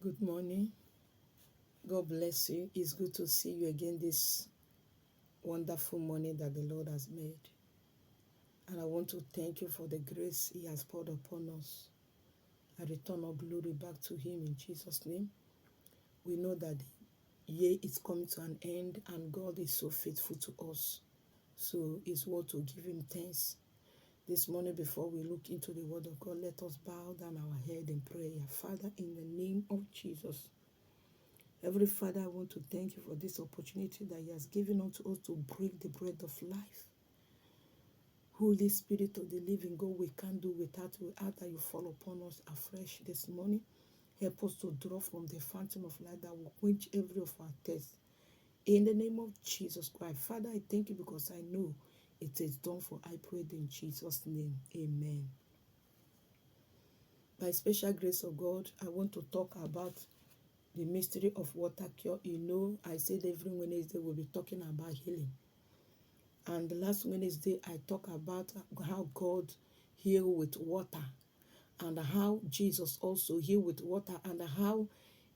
Good morning. God bless you. It's good to see you again this wonderful morning that the Lord has made. And I want to thank you for the grace He has poured upon us. I return all glory back to Him in Jesus' name. We know that the year is coming to an end and God is so faithful to us. So it's worth to give Him thanks. This morning, before we look into the Word of God, let us bow down our head in prayer. Father, in the name of Jesus, Heavenly Father, I want to thank you for this opportunity that He has given unto us to break the bread of life. Holy Spirit of the living God, we can't do without you. Ask that you fall upon us afresh this morning. Help us to draw from the fountain of life that will quench every of our thirst. In the name of Jesus Christ, Father, I thank you because I know it is done for. I pray in Jesus' name. Amen. By special grace of God, I want to talk about the mystery of water cure. I said every Wednesday we'll be talking about healing. And the last Wednesday, I talked about how God healed with water, and how Jesus also healed with water, and how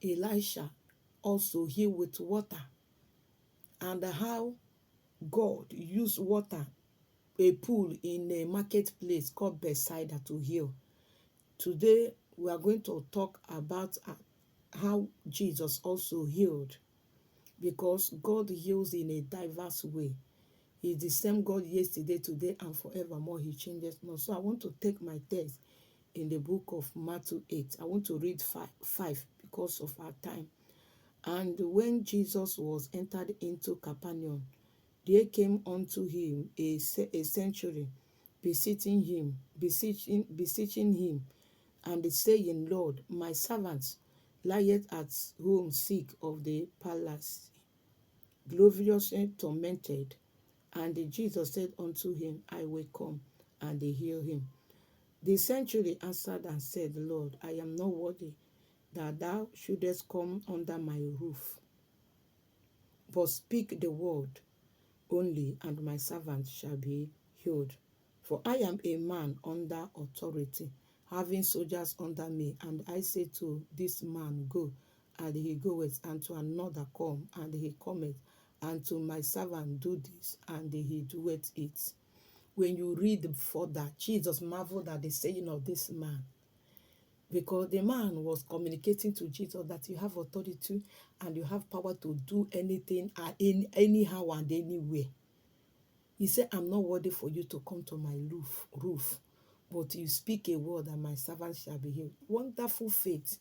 Elisha also healed with water, and how God used water, a pool in a marketplace called Bethsaida, to heal. Today, we are going to talk about how Jesus also healed, because God heals in a diverse way. He is the same God yesterday, today, and forevermore. He changes not. So I want to take my text in the book of Matthew 8. I want to read 5 because of our time. And when Jesus was entered into Capernaum, there came unto him a centurion, beseeching him, and saying, Lord, my servant lieth at home sick of the palsy, grievously tormented. And Jesus said unto him, I will come and heal him. The centurion answered and said, Lord, I am not worthy that thou shouldest come under my roof, but speak the word only, and my servant shall be healed. For I am a man under authority, having soldiers under me, and I say to this man, go, and he goeth, and to another, come, and he cometh, and to my servant, do this, and he doeth it. When you read further, Jesus marveled at the saying of this man, because the man was communicating to Jesus that you have authority and you have power to do anything anyhow and anywhere. He said, I'm not worthy for you to come to my roof, but you speak a word and my servant shall be healed. Wonderful faith.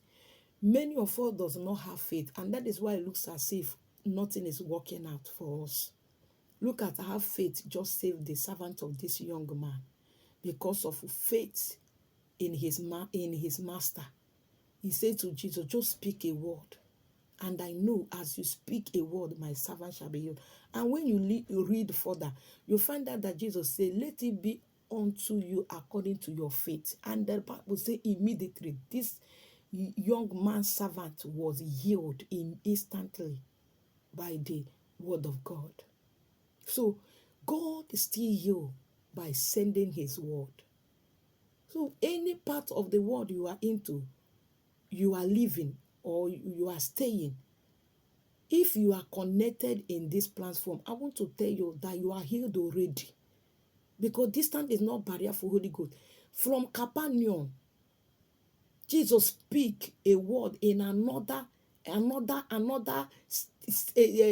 Many of us does not have faith, and that is why it looks as if nothing is working out for us. Look at how faith just saved the servant of this young man, because of faith in his master. He said to Jesus, just speak a word, and I know as you speak a word, my servant shall be healed. And when you read further, you find out that Jesus said, let it be unto you according to your faith. And the Bible says immediately, this young man's servant was healed instantly by the word of God. So God is still healed by sending his word. So any part of the world you are into, you are living, or you are staying, if you are connected in this platform, I want to tell you that you are healed already. Because distance is not barrier for Holy Ghost. From Capernaum, Jesus speak a word in another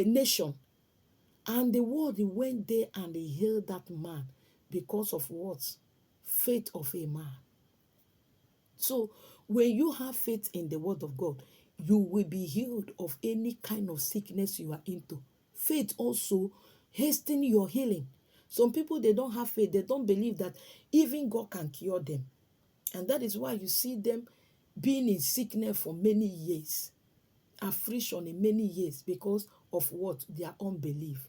nation. And the word, he went there and he healed that man because of what? Faith of a man. So when you have faith in the word of God, you will be healed of any kind of sickness you are into. Faith also hasten your healing. Some people, they don't have faith. They don't believe that even God can cure them. And that is why you see them being in sickness for many years, affliction in many years, because of what? Their unbelief.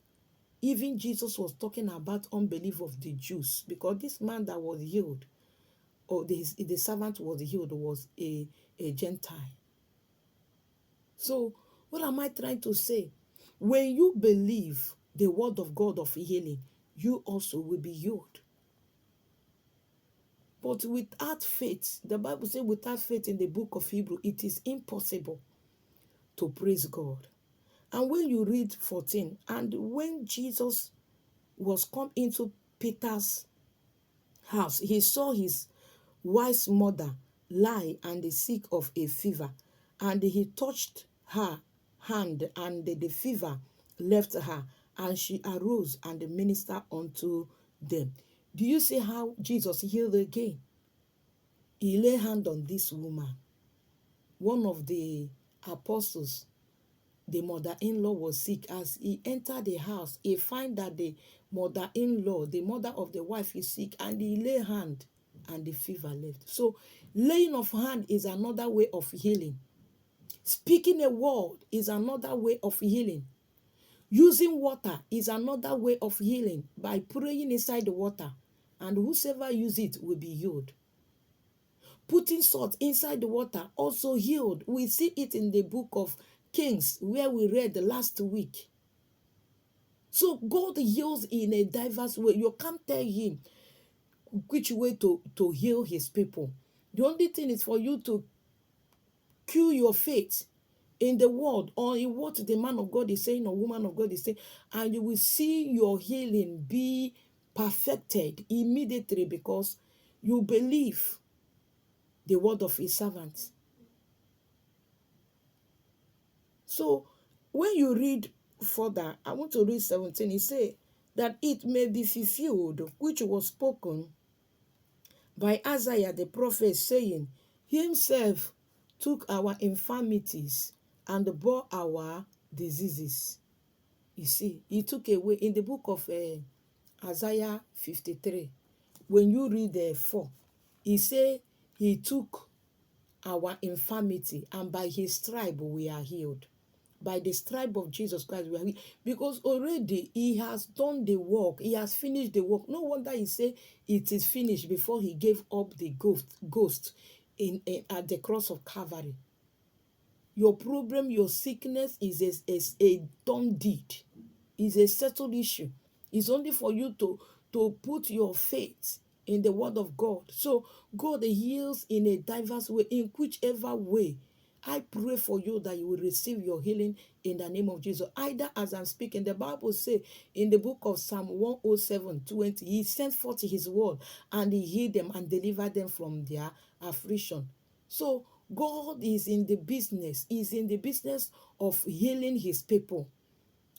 Even Jesus was talking about unbelief of the Jews, because this man that was healed, or the servant was healed, was a Gentile. So what am I trying to say? When you believe the word of God of healing, you also will be healed. But without faith, the Bible says without faith in the book of Hebrew, it is impossible. to praise God. And when you read 14, and when Jesus was come into Peter's house, he saw his wife's mother lie and sick of a fever, and he touched her hand, and the fever left her, and she arose and ministered unto them. Do you see how Jesus healed again? He lay hand on this woman. One of the apostles, the mother-in-law, was sick. As he entered the house, he find that the mother-in-law, the mother of the wife, is sick, and he lay hand and the fever left. So laying of hand is another way of healing. Speaking a word is another way of healing. Using water is another way of healing, by praying inside the water, and whosoever use it will be healed. Putting salt inside the water also healed. We see it in the book of Kings, where we read the last week. So God heals in a diverse way. You can't tell him which way to heal his people. The only thing is for you to cue your faith in the word, or in what the man of God is saying or woman of God is saying, and you will see your healing be perfected immediately, because you believe the word of his servants. So when you read further, I want to read 17. He said that it may be fulfilled, which was spoken by Isaiah the prophet, saying, He himself took our infirmities and bore our diseases. You see, he took away in the book of Isaiah 53. When you read 4, he said he took our infirmity, and by his stripe we are healed. By the stripe of Jesus Christ we are healed, because already he has done the work. He has finished the work. No wonder he said it is finished before he gave up the ghost at the cross of Calvary. Your problem, your sickness is a done deed. Is a settled issue. It's only for you to put your faith in the word of God. So God heals in a diverse way, in whichever way. I pray for you that you will receive your healing in the name of Jesus. Either as I'm speaking, the Bible says in the book of Psalm 107:20, he sent forth his word and he healed them and delivered them from their affliction. So God is in the business. He's in the business of healing his people.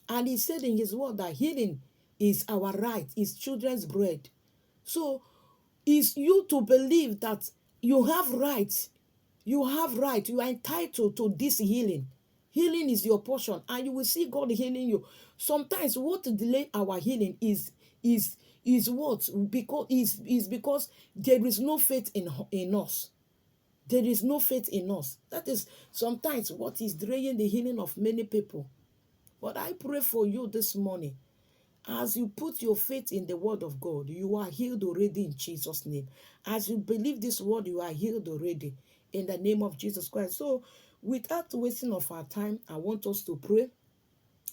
And he said in his word that healing is our right, is children's bread. So it's you to believe that you have rights. You have right. You are entitled to this healing. Healing is your portion, and you will see God healing you. Sometimes what delay our healing is what? Because there is no faith in us. There is no faith in us. That is sometimes what is delaying the healing of many people. But I pray for you this morning. As you put your faith in the word of God, you are healed already in Jesus' name. As you believe this word, you are healed already in the name of Jesus Christ. So without wasting of our time, I want us to pray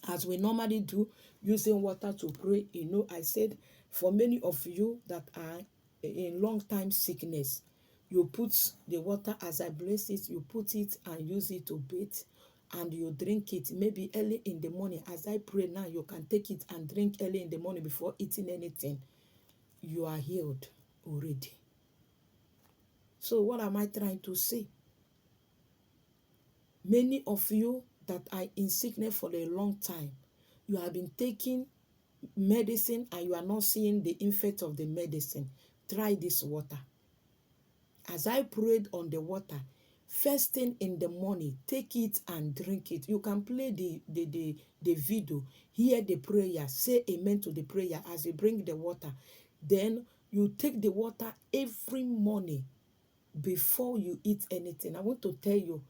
as we normally do, using water to pray. I said for many of you that are in long time sickness, you put the water, as I bless it, you put it and use it to bathe, and you drink it maybe early in the morning. As I pray now, you can take it and drink early in the morning before eating anything. You are healed already. So what am I trying to say? Many of you that are in sickness for a long time, you have been taking medicine and you are not seeing the effect of the medicine. Try this water. As I prayed on the water, first thing in the morning, take it and drink it. You can play the video, hear the prayer, say amen to the prayer as you bring the water. Then you take the water every morning before you eat anything. I want to tell you,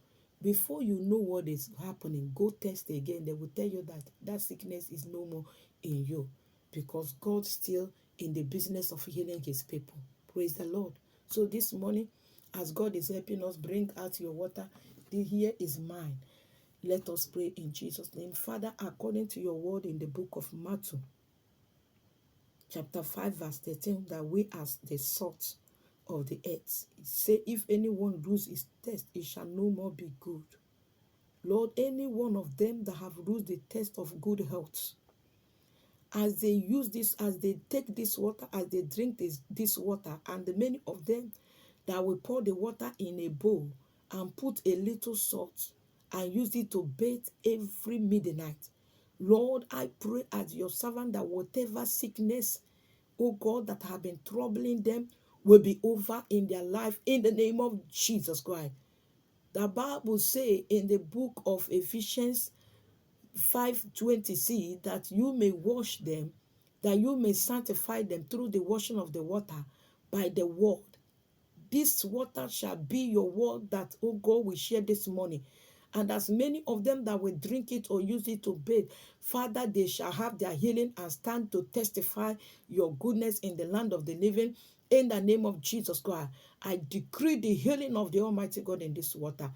before you know what is happening, go test again. They will tell you that that sickness is no more in you, because God's still in the business of healing his people. Praise the Lord. So this morning, as God is helping us, bring out your water. Here is mine. Let us pray in Jesus' name. Father, according to your word in the book of Matthew, chapter 5, verse 13, that we are the salt of the earth. It say, if anyone lose his taste, it shall no more be good. Lord, any one of them that have used the test of good health, as they use this, as they take this water, as they drink this water, and the many of them that will pour the water in a bowl and put a little salt and use it to bathe every midnight. Lord, I pray as your servant that whatever sickness, oh God, that have been troubling them will be over in their life in the name of Jesus Christ. The Bible says in the book of Ephesians 5:20, see that you may wash them, that you may sanctify them through the washing of the water by the word. This water shall be your word that, oh God, we share this morning. And as many of them that will drink it or use it to bathe, Father, they shall have their healing and stand to testify your goodness in the land of the living. In the name of Jesus Christ, I decree the healing of the Almighty God in this water.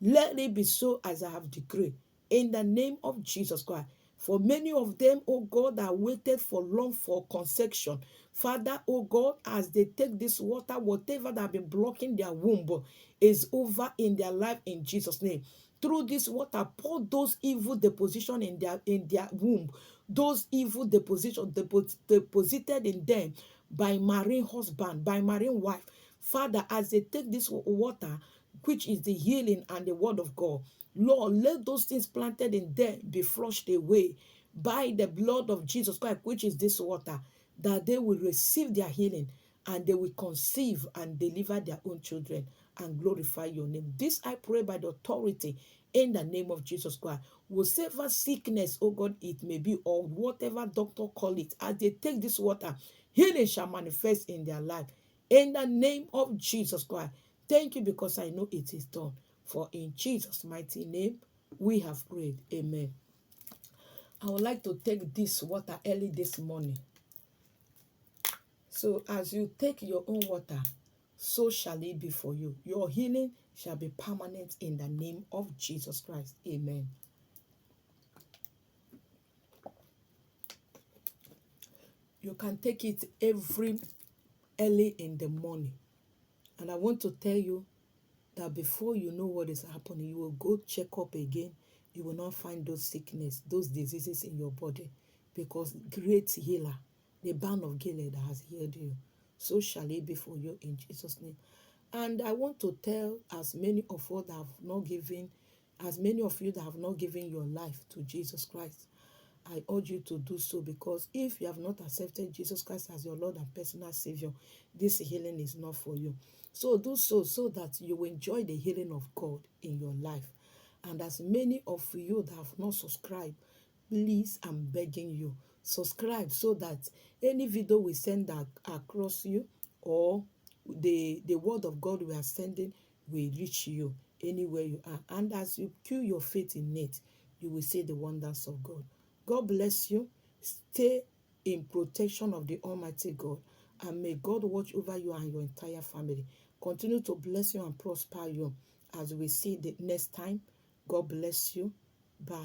Let it be so as I have decreed. In the name of Jesus Christ. For many of them, oh God, that waited for long for conception. Father, oh God, as they take this water, whatever that have been blocking their womb is over in their life in Jesus' name. Through this water, pour those evil deposition in their womb, those evil deposition deposited in them by marine husband, by marine wife. Father, as they take this water, which is the healing and the word of God, Lord, let those things planted in them be flushed away by the blood of Jesus Christ, which is this water, that they will receive their healing and they will conceive and deliver their own children and glorify your name. This I pray by the authority in the name of Jesus Christ. Whatever sickness, oh God, it may be, or whatever doctor call it, as they take this water, healing shall manifest in their life. In the name of Jesus Christ. Thank you because I know it is done. For in Jesus' mighty name, we have prayed. Amen. I would like to take this water early this morning. So as you take your own water, so shall it be for you. Your healing shall be permanent in the name of Jesus Christ. Amen. You can take it every early in the morning. And I want to tell you that before you know what is happening, you will go check up again. You will not find those sickness, those diseases in your body, because great healer, the band of Gilead has healed you. So shall it be for you in Jesus' name. And I want to tell as many of you that have not given, as many of you that have not given your life to Jesus Christ, I urge you to do so, because if you have not accepted Jesus Christ as your Lord and personal Savior, this healing is not for you. So do so that you will enjoy the healing of God in your life. And as many of you that have not subscribed, please, I'm begging you, subscribe so that any video we send across you, or the word of God we are sending, will reach you anywhere you are. And as you put your faith in it, you will see the wonders of God. God bless you. Stay in protection of the Almighty God. And may God watch over you and your entire family. Continue to bless you and prosper you as we see the next time. God bless you. Bye.